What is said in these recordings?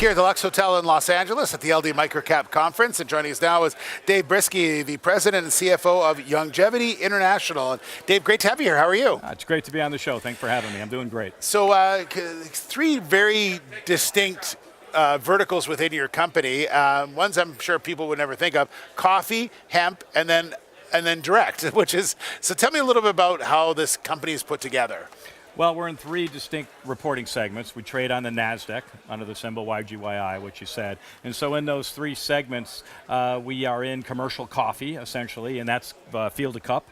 here at the Lux Hotel in Los Angeles at the LD Microcap Conference. And joining us now is Dave Brisky, the president and CFO of Youngevity International. And Dave, great to have you here. How are you? It's great to be on the show. Thanks for having me. I'm doing great. So three very distinct verticals within your company. Ones I'm sure people would never think of: coffee, hemp, and then direct, which is, so tell me a little bit about how this company is put together. Well, we're in three distinct reporting segments. We trade on the NASDAQ under the symbol YGYI, which you said. And so in those three segments, we are in commercial coffee, essentially, and that's field to cup.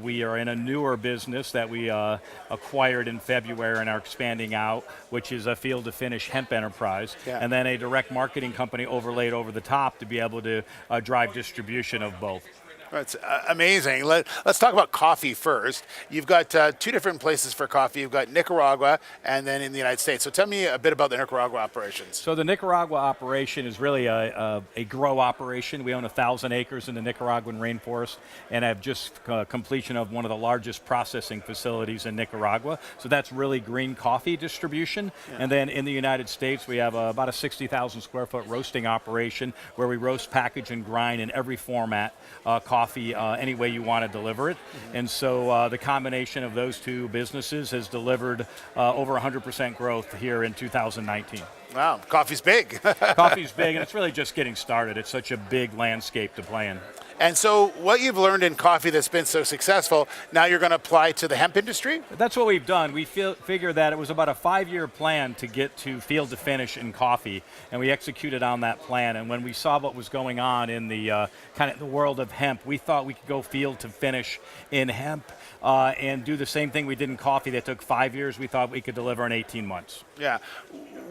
We are in a newer business that we acquired in February and are expanding out, which is a field to finish hemp enterprise. Yeah. And then a direct marketing company overlaid over the top to be able to drive distribution of both. That's amazing. Let's talk about coffee first. You've got two different places for coffee. You've got Nicaragua and then in the United States. So tell me a bit about the Nicaragua operations. So the Nicaragua operation is really a grow operation. We own 1,000 acres in the Nicaraguan rainforest and have just completion of one of the largest processing facilities in Nicaragua. So that's really green coffee distribution. Yeah. And then in the United States, we have about a 60,000 square foot roasting operation where we roast, package, and grind in every format coffee any way you want to deliver it. Mm-hmm. And so the combination of those two businesses has delivered over 100% growth here in 2019. Wow, coffee's big. Coffee's big, and it's really just getting started. It's such a big landscape to play in. And so what you've learned in coffee that's been so successful, now you're going to apply to the hemp industry? That's what we've done. We figure that it was about a 5-year plan to get to field to finish in coffee, and we executed on that plan. And when we saw what was going on in the kind of the world of hemp, we thought we could go field to finish in hemp and do the same thing we did in coffee that took 5 years. We thought we could deliver in 18 months. Yeah.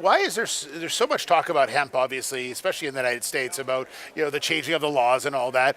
Why is there's so much talk about hemp, obviously, especially in the United States, about the changing of the laws and all that?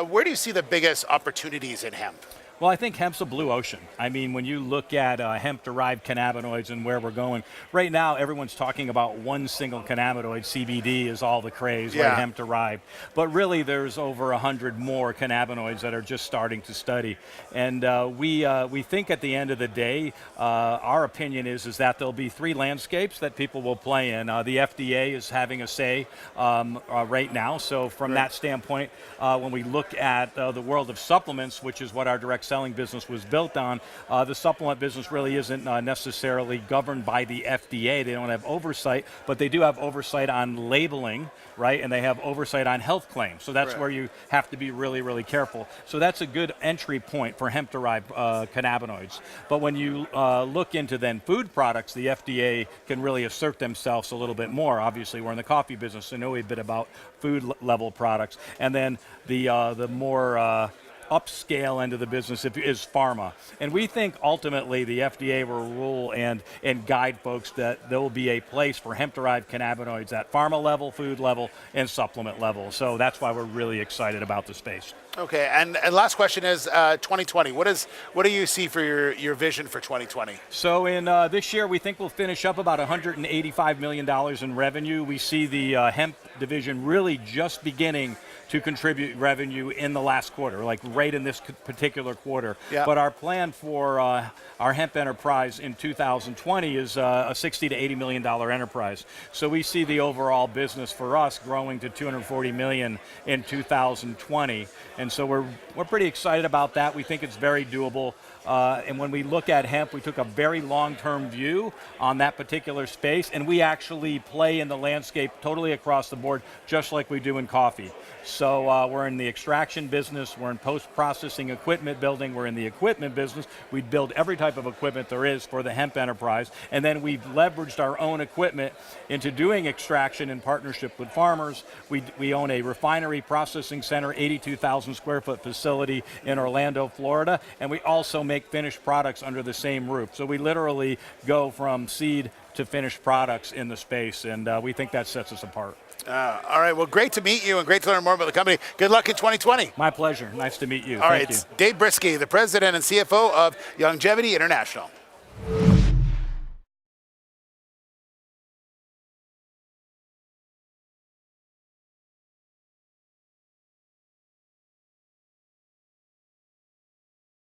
Where do you see the biggest opportunities in hemp? Well, I think hemp's a blue ocean. I mean, when you look at hemp-derived cannabinoids and where we're going, right now everyone's talking about one single cannabinoid. CBD is all the craze, yeah. Right, hemp-derived. But really there's over 100 more cannabinoids that are just starting to study. And we think at the end of the day, our opinion is that there'll be three landscapes that people will play in. The FDA is having a say right now. So from that standpoint, when we look at the world of supplements, which is what our direct selling business was built on, the supplement business really isn't necessarily governed by the FDA. They don't have oversight, but they do have oversight on labeling, right? And they have oversight on health claims. So that's where you have to be really, really careful. So that's a good entry point for hemp-derived cannabinoids. But when you look into then food products, the FDA can really assert themselves a little bit more. Obviously, we're in the coffee business, so know a bit about food level products. And then the more upscale end of the business is pharma. And we think ultimately the FDA will rule and guide folks that there will be a place for hemp-derived cannabinoids at pharma level, food level, and supplement level. So that's why we're really excited about the space. Okay, and last question is 2020. What do you see for your vision for 2020? So in this year, we think we'll finish up about $185 million in revenue. We see the hemp division really just beginning to contribute revenue in the last quarter, like right in this particular quarter. Yep. But our plan for our hemp enterprise in 2020 is a $60 to $80 million enterprise. So we see the overall business for us growing to $240 million in 2020. And so we're pretty excited about that. We think it's very doable. And when we look at hemp, we took a very long-term view on that particular space, and we actually play in the landscape totally across the board, just like we do in coffee. So we're in the extraction business, we're in post-processing equipment building, we're in the equipment business. We build every type of equipment there is for the hemp enterprise, and then we've leveraged our own equipment into doing extraction in partnership with farmers. We own a refinery processing center, 82,000 square foot facility in Orlando, Florida, and we also make finished products under the same roof. So we literally go from seed to finished products in the space, and we think that sets us apart. All right, well, great to meet you and great to learn more about the company. Good luck in 2020. My pleasure. Nice to meet you. All right, Dave Brisky, the president and CFO of Youngevity International.